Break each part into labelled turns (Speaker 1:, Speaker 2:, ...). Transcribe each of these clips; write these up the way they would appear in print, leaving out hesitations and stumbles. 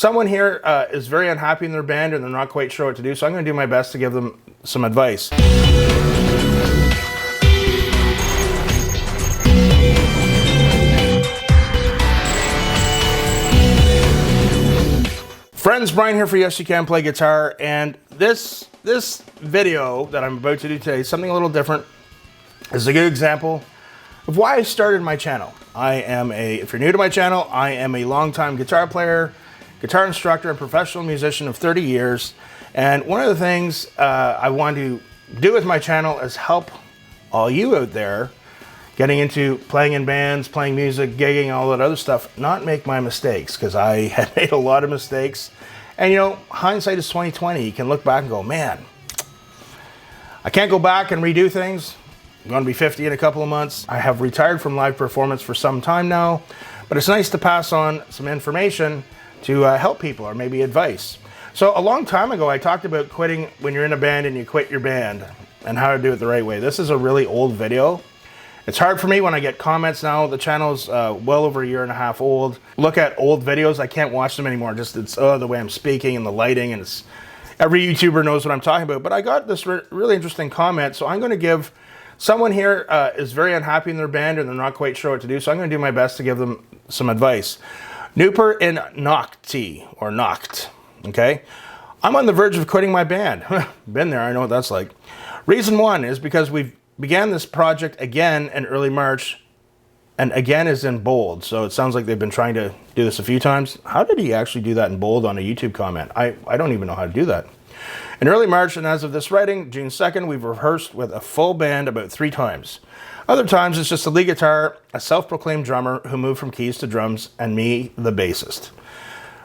Speaker 1: Someone here is very unhappy in their band and they're not quite sure what to do, so I'm going to do my best to give them some advice. Friends, Brian here for Yes You Can Play Guitar, and this video that I'm about to do today is something a little different. It's a good example of why I started my channel. If you're new to my channel, I am a longtime guitar player, guitar instructor, and professional musician of 30 years. And one of the things I want to do with my channel is help all you out there getting into playing in bands, playing music, gigging, all that other stuff, not make my mistakes, because I had made a lot of mistakes. And you know, hindsight is 20/20. You can look back and go, man, I can't go back and redo things. I'm going to be 50 in a couple of months. I have retired from live performance for some time now, but it's nice to pass on some information to help people, or maybe advice. So a long time ago, I talked about quitting when you're in a band and you quit your band and how to do it the right way. This is a really old video. It's hard for me when I get comments now. The channel's well over a year and a half old. Look at old videos, I can't watch them anymore. Just it's the way I'm speaking and the lighting, and it's every YouTuber knows what I'm talking about. But I got this really interesting comment, so I'm going to give someone here is very unhappy in their band and they're not quite sure what to do. So I'm going to do my best to give them some advice. Nooper in Nocti, or Noct, okay? I'm on the verge of quitting my band. Been there, I know what that's like. Reason one is because we've began this project again in early March, and again is in bold, so it sounds like they've been trying to do this a few times. How did he actually do that in bold on a YouTube comment? I don't even know how to do that. In early March, and as of this writing, June 2nd, we've rehearsed with a full band about 3 times. Other times, it's just a lead guitar, a self-proclaimed drummer who moved from keys to drums, and me, the bassist.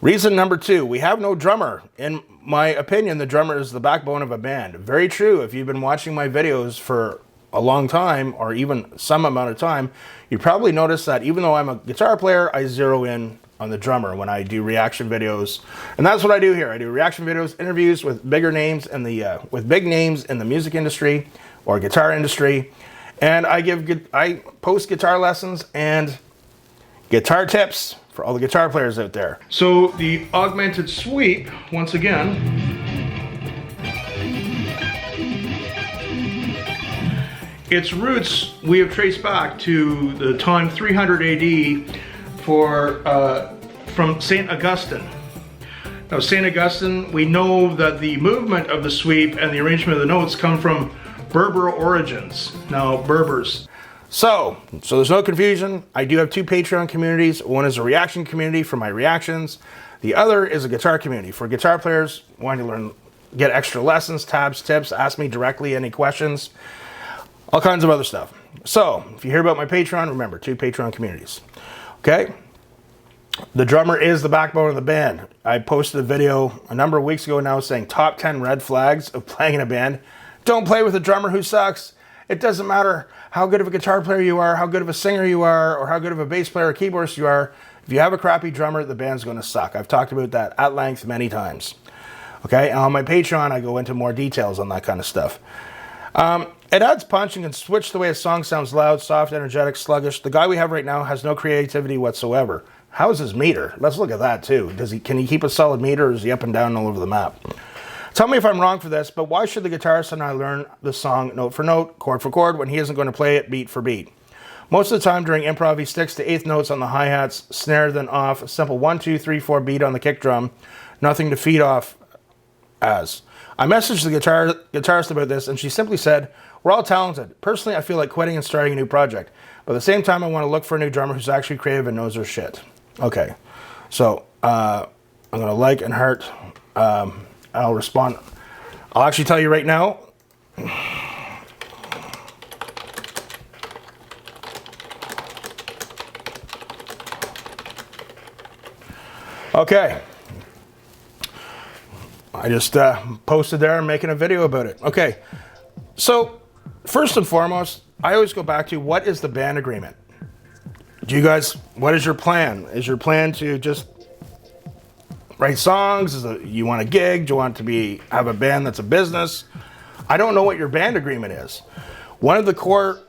Speaker 1: Reason number 2, we have no drummer. In my opinion, the drummer is the backbone of a band. Very true. If you've been watching my videos for a long time, or even some amount of time, you probably noticed that even though I'm a guitar player, I zero in on the drummer when I do reaction videos. And that's what I do here. I do reaction videos, interviews with bigger names in the with big names in the music industry or guitar industry. And I post guitar lessons and guitar tips for all the guitar players out there. So the augmented sweep, once again, its roots we have traced back to the time 300 AD from St. Augustine. Now, St. Augustine, we know that the movement of the sweep and the arrangement of the notes come from Berber origins. Now, Berbers. So there's no confusion. I do have 2 Patreon communities. One is a reaction community for my reactions. The other is a guitar community for guitar players wanting to learn, get extra lessons, tabs, tips, ask me directly any questions. All kinds of other stuff. So, if you hear about my Patreon, remember, 2 Patreon communities. Okay? The drummer is the backbone of the band. I posted a video a number of weeks ago now saying top 10 red flags of playing in a band. Don't play with a drummer who sucks. It doesn't matter how good of a guitar player you are, how good of a singer you are, or how good of a bass player or keyboardist you are. If you have a crappy drummer, the band's going to suck. I've talked about that at length many times. Okay? And on my Patreon, I go into more details on that kind of stuff. It adds punch and can switch the way a song sounds: loud, soft, energetic, sluggish. The guy we have right now has no creativity whatsoever. How's his meter? Let's look at that too. Can he keep a solid meter, or is he up and down all over the map? Tell me if I'm wrong for this, but why should the guitarist and I learn the song note for note, chord for chord, when he isn't going to play it beat for beat? Most of the time during improv, he sticks to 8th notes on the hi-hats, snare then off, a simple 1, 2, 3, 4 beat on the kick drum, nothing to feed off as. I messaged the guitarist about this, and she simply said, "We're all talented. Personally, I feel like quitting and starting a new project. But at the same time, I want to look for a new drummer who's actually creative and knows her shit." Okay, so I'm going to like and heart. I'll respond. I'll actually tell you right now. Okay. I just posted there and making a video about it. Okay, so first and foremost, I always go back to, what is the band agreement? What is your plan? Is your plan to just write songs? You want a gig? Do you want to have a band that's a business? I don't know what your band agreement is. One of the core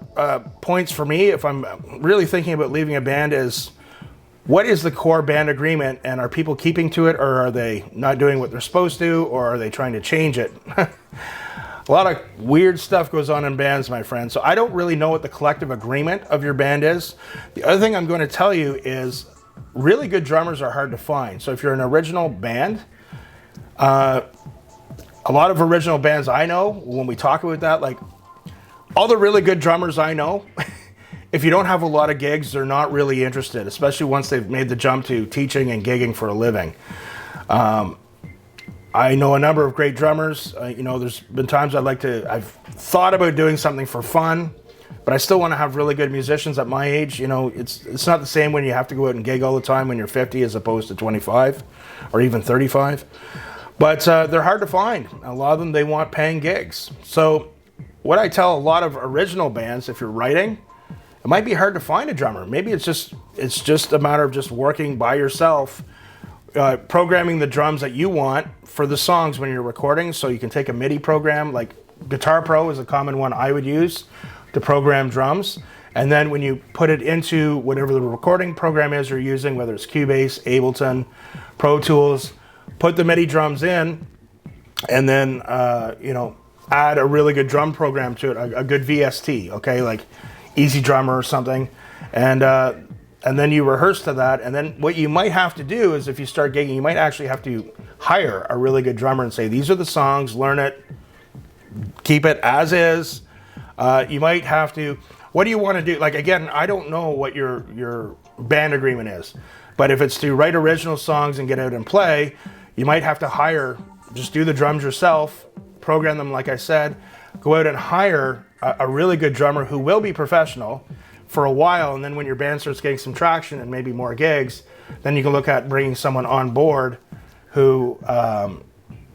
Speaker 1: points for me, if I'm really thinking about leaving a band, is what is the core band agreement, and are people keeping to it, or are they not doing what they're supposed to, or are they trying to change it? A lot of weird stuff goes on in bands, my friend. So I don't really know what the collective agreement of your band is. The other thing I'm going to tell you is really good drummers are hard to find. So if you're an original band, a lot of original bands I know, when we talk about that, like all the really good drummers I know, if you don't have a lot of gigs, they're not really interested, especially once they've made the jump to teaching and gigging for a living. I know a number of great drummers. You know, there's been times I've thought about doing something for fun, but I still want to have really good musicians at my age. You know, it's not the same when you have to go out and gig all the time when you're 50 as opposed to 25 or even 35. But they're hard to find. A lot of them, they want paying gigs. So what I tell a lot of original bands, if you're writing, it might be hard to find a drummer. Maybe it's just a matter of just working by yourself, programming the drums that you want for the songs when you're recording. So you can take a MIDI program, like Guitar Pro is a common one I would use to program drums. And then when you put it into whatever the recording program is you're using, whether it's Cubase, Ableton, Pro Tools, put the MIDI drums in, and then you know, add a really good drum program to it, a good VST, okay, like Easy Drummer or something, and then you rehearse to that. And then what you might have to do is, if you start gigging, you might actually have to hire a really good drummer and say, these are the songs, learn it, keep it as is. You might have to, what do you want to do? Like, again, I don't know what your band agreement is, but if it's to write original songs and get out and play, you might have to hire, just do the drums yourself, program them like I said, go out and hire a really good drummer who will be professional for a while, and then when your band starts getting some traction and maybe more gigs, then you can look at bringing someone on board who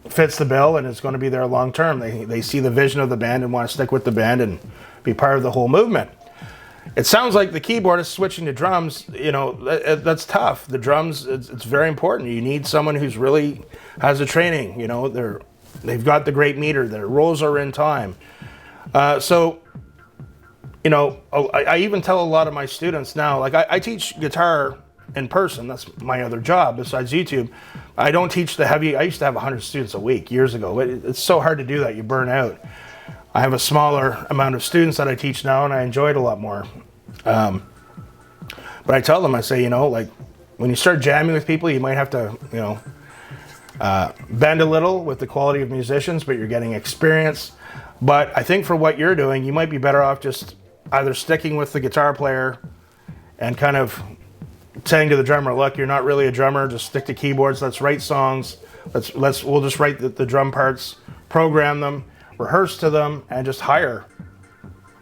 Speaker 1: fits the bill and is going to be there long term. They see the vision of the band and want to stick with the band and be part of the whole movement. It sounds like the keyboardist switching to drums, you know, that's tough. The drums, it's very important. You need someone who's really has the training, you know, they've got the great meter, their rolls are in time. So, you know, I even tell a lot of my students now, like I teach guitar in person. That's my other job besides YouTube. I don't teach the heavy. I used to have 100 students a week years ago. It's so hard to do that. You burn out. I have a smaller amount of students that I teach now, and I enjoy it a lot more. But I tell them, I say, you know, like when you start jamming with people, you might have to, you know, bend a little with the quality of musicians, but you're getting experience. But I think for what you're doing, you might be better off just either sticking with the guitar player and kind of saying to the drummer, look, you're not really a drummer, just stick to keyboards, let's write songs, we'll just write the drum parts, program them, rehearse to them, and just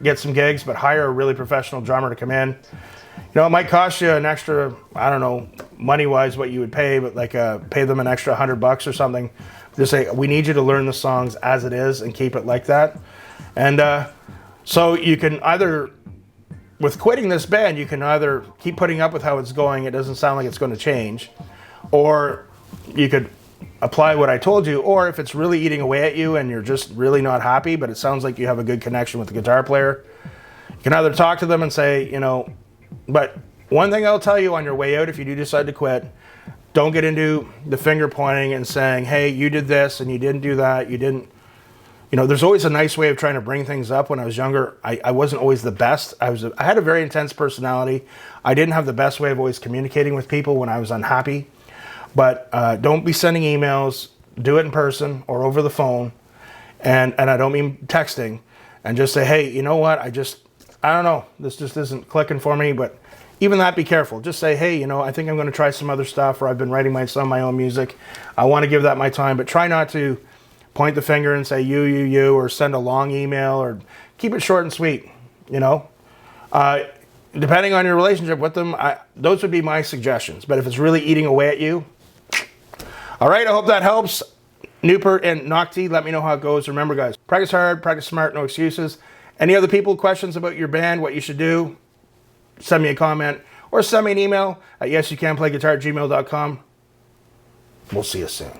Speaker 1: get some gigs, but hire a really professional drummer to come in. You know, it might cost you an extra, I don't know, money-wise what you would pay, but like pay them an extra $100 or something. Just say, we need you to learn the songs as it is and keep it like that. And so you can either, with quitting this band, you can either keep putting up with how it's going, it doesn't sound like it's going to change, or you could apply what I told you, or if it's really eating away at you and you're just really not happy, but it sounds like you have a good connection with the guitar player, you can either talk to them and say, you know, but one thing I'll tell you on your way out, if you do decide to quit, don't get into the finger pointing and saying, hey, you did this and you didn't do that, you didn't. You know, there's always a nice way of trying to bring things up. When I was younger, I wasn't always the best. I had a very intense personality. I didn't have the best way of always communicating with people when I was unhappy. But don't be sending emails. Do it in person or over the phone. And I don't mean texting. And just say, hey, you know what? I don't know. This just isn't clicking for me. But even that, be careful. Just say, hey, you know, I think I'm going to try some other stuff, or I've been writing some of my own music. I want to give that my time. But try not to point the finger and say you, or send a long email, or keep it short and sweet, you know. Depending on your relationship with them, those would be my suggestions. But if it's really eating away at you, all right, I hope that helps. Newport and Nocti, let me know how it goes. Remember, guys, practice hard, practice smart, no excuses. Any other people, questions about your band, what you should do, send me a comment or send me an email at yesyoucanplayguitar@gmail.com. We'll see you soon.